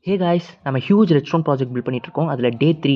Hey guys, நம்ம huge restaurant project build பண்ணிட்டு இருக்கோம். அதில் டே 3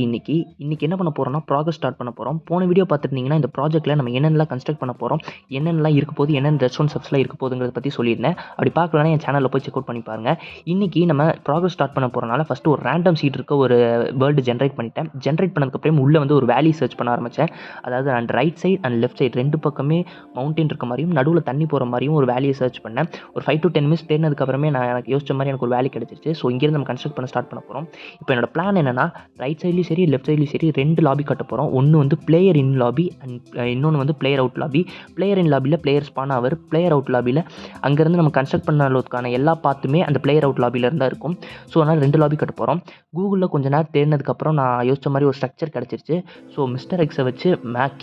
இன்னைக்கு என்ன பண்ண போறோம்னா ப்ராஜெக்ட் ஸ்டார்ட் பண்ண போகிறோம். போன வீடியோ பார்த்துருந்தீங்கன்னா இந்த ப்ராஜெக்ட்டில் நம்ம என்னென்னலாம் கன்ஸ்ட்ரக்ட் பண்ண போகிறோம், என்னென்னலாம் இருக்க போகுது, என்னென்ன ரெஸ்டாரண்ட் சப்ஸ்லாம் இருக்க போகுதுங்கிறத பற்றி சொல்லியிருந்தேன். அப்படி பார்க்கலன்னா என் சேனலில் போய் செக் அவுட் பண்ணி பாருங்க. இன்னைக்கு நம்ம ப்ராஜெக்ட் ஸ்டார்ட் பண்ண போகிறனால ஃபஸ்ட்டு ஒரு ரேண்டம் சீட் இருக்க ஒரு வேர்ல்டு ஜென்ரேட் பண்ணிட்டேன். ஜென்ரேட் பண்ணதுக்கப்புறம் உள்ளே வந்து ஒரு வேலி சர்ச் பண்ண ஆரம்பித்தேன். அதாவது and right side and left side ரெண்டு பக்கமே மவுண்டன் இருக்க மாதிரியும் நடுவில் தண்ணி போகிற மாதிரியும் ஒரு வேலியை சர்ச் பண்ணேன். ஒரு 5 to 10 மினிட்ஸ் தேடினதுக்கப்புறமே நான் எனக்கு யோசிச்ச மாதிரி எனக்கு ஒரு வேலி கிடச்சிருச்சு. ஸோ இங்கேருந்து நம்ம கன்ஸ்ட்ரக்ட் பண்ண ஸ்டார்ட் பண்ண போகிறோம். இப்போ என்னோட பிளான் என்னன்னா, ரைட் சைட்லையும் சரி லெஃப்ட் சைட்லையும் சரி 2 லாபி கட்ட போகிறோம். ஒன்று வந்து பிளேயர் இன் லாபி அண்ட் இன்னொன்று வந்து player out lobby. Player in லாபியில் பிளேயர் ஸ்பான் ஆவர், பிளேயர் அவுட் லாபியில் அங்கேருந்து நம்ம கன்ஸ்ட்ரக்ட் பண்ணதுக்கான எல்லா பாத்துமே அந்த பிளேயர் அவுட் லாபியில் இருந்தால் இருக்கும். ஸோ அதனால் 2 லாபி கட்ட போகிறோம். கூகுளில் கொஞ்ச நேரம் தேடினதுக்கப்புறம் நான் யோசிச்ச மாதிரி ஒரு ஸ்ட்ரக்சர் கிடச்சிருச்சு. ஸோ மிஸ்டர் எக்ஸை வச்சு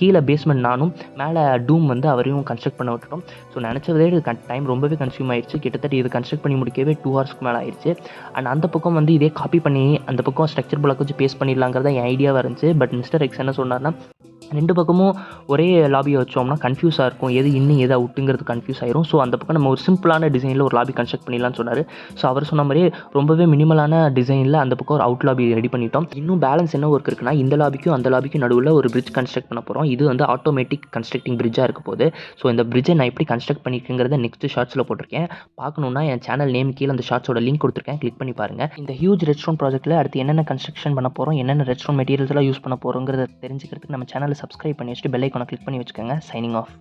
கீழே பேஸ்மெண்ட் நானும் மேலே டூம் வந்து அவரையும் கன்ஸ்ட்ரக்ட் பண்ண விட்டுட்டோம். ஸோ நினச்சதே டைம் ரொம்பவே கன்சியூம் ஆயிடுச்சு. கிட்டத்தட்ட இது கன்ஸ்ட்ரக்ட் பண்ணி முடிக்கவே 2 ஹவர்ஸ்க்கு மேலே ஆயிடுச்சு. அண்ட் அந்த பக்கம் வந்து இதே காப்பி பண்ணி அந்த பக்கம் ஸ்ட்ரக்சர் பிளாக் வச்சு பேஸ்ட் பண்ணிடலாங்கிறத என் ஐடியாவாக இருந்துச்சு. பட் மிஸ்டர் எக்ஸ் என்ன சொன்னார்னா, 2 பக்கமும் ஒரே லாபியை வச்சோம்னா கன்ஃபியூஸாக இருக்கும், எது இன்னும் எது அவுட்டுங்கிறது கன்ஃபியூஸ் ஆயிரும். ஸோ அந்த பக்கம் நம்ம ஒரு சிம்பிளான டிசைனில் ஒரு லாபி கன்ஸ்ட்ரக்ட் பண்ணிடலாம்னு சொன்னார். ஸோ அவர் சொன்ன மாதிரியே ரொம்பவே மினிமலான டிசைனில் அந்த பக்கம் ஒரு அவுட் லாபி ரெடி பண்ணிட்டோம். இன்னும் பேலன்ஸ் என்ன ஒர்க் இருக்குன்னா, இந்த லாபிக்கும் அந்த லாபிக்கும் நடுவில் ஒரு பிரிட்ஜ் கன்ஸ்ட்ரக்ட் பண்ண போகிறோம். இது வந்து ஆட்டோமேட்டிக் கன்ஸ்ட்ரக்டிங் பிரிட்ஜாக இருக்க போகுது. ஸோ இந்த பிரிட்ஜை நான் எப்படி கன்ஸ்ட்ரக்ட் பண்ணியிருக்கேங்கிறத நெக்ஸ்ட் ஷார்ட்ஸில் போட்டிருக்கேன். பார்க்கணுன்னா என் சேனல் நேம் கீழே அந்த ஷார்ட்ஸோட லிங்க் கொடுத்துருக்கேன், கிளிக் பண்ணி பாருங்கள். இந்த ஹியூஜ் ரெஸ்டாரண்ட் ப்ராஜெக்ட்டில் அடுத்து என்னென்ன கன்ஸ்ட்ரக்ஷன் பண்ண போகிறோம், என்னென்ன ரெஸ்டாரண்ட் மெட்டீரியல்ஸ்லாம் யூஸ் பண்ண போகிறோங்கிறத தெரிஞ்சுக்கிறதுக்கு நம்ம சேனலை சப்ஸ்கிரைப் பண்ணி வச்சுட்டு பெல் ஐக்கானை கிளிக் பண்ணி வச்சுக்கோங்க. Signing off.